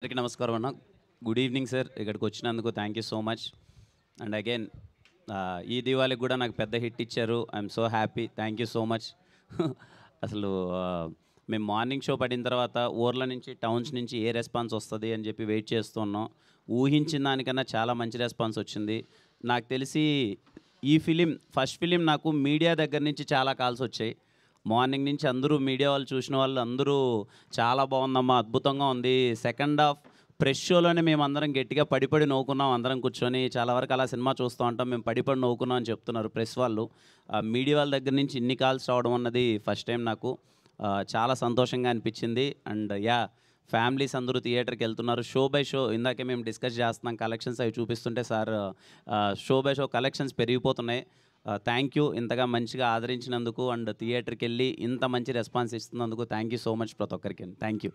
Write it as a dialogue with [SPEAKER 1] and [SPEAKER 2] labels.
[SPEAKER 1] అందరికీ నమస్కారం అన్న. Good evening sir. ఇక్కడికి వచ్చినందుకు thank you so much. And again ఈ దీవాళికి కూడా నాకు పెద్ద హిట్ ఇచ్చారు. I'm so happy. Thank you so much. అసలు మేము మార్నింగ్ షో పడిన తర్వాత ఊర్ల నుంచి టౌన్స్ నుంచి ఏ రెస్పాన్స్ వస్తుంది అని చెప్పి వెయిట్ చేస్తున్నాం. ఊహించిన దానికన్నా చాలా మంచి రెస్పాన్స్ వచ్చింది. నాకు తెలిసి ఈ ఫస్ట్ ఫిలిం నాకు మీడియా దగ్గర నుంచి చాలా కాల్స్ వచ్చాయి. మార్నింగ్ నుంచి అందరూ మీడియా వాళ్ళు చూసిన వాళ్ళు అందరూ చాలా బాగుందమ్మా, అద్భుతంగా ఉంది. సెకండ్ హాఫ్ ప్రెస్ షోలోనే మేము అందరం గట్టిగా పడిపడి నవ్వుకున్నాం. అందరం కూర్చొని చాలా వరకు అలా సినిమా చూస్తూ ఉంటాం, మేము పడిపడి నవ్వుకున్నాం అని చెప్తున్నారు ప్రెస్ వాళ్ళు. మీడియా వాళ్ళ దగ్గర నుంచి ఇన్ని కాల్స్ రావడం అన్నది ఫస్ట్ టైం నాకు. చాలా సంతోషంగా అనిపించింది. అండ్ ఫ్యామిలీస్ అందరూ థియేటర్కి వెళ్తున్నారు. షో బై షో ఇందాకే మేము డిస్కస్ చేస్తున్నాం, కలెక్షన్స్ అవి చూపిస్తుంటే sir show by show collections పెరిగిపోతున్నాయి. థ్యాంక్ యూ ఇంతగా మంచిగా ఆదరించినందుకు. అండ్ థియేటర్కి వెళ్ళి ఇంత మంచి రెస్పాన్స్ ఇస్తున్నందుకు థ్యాంక్ యూ సో మచ్ ప్రతి ఒక్కరికి. Thank you.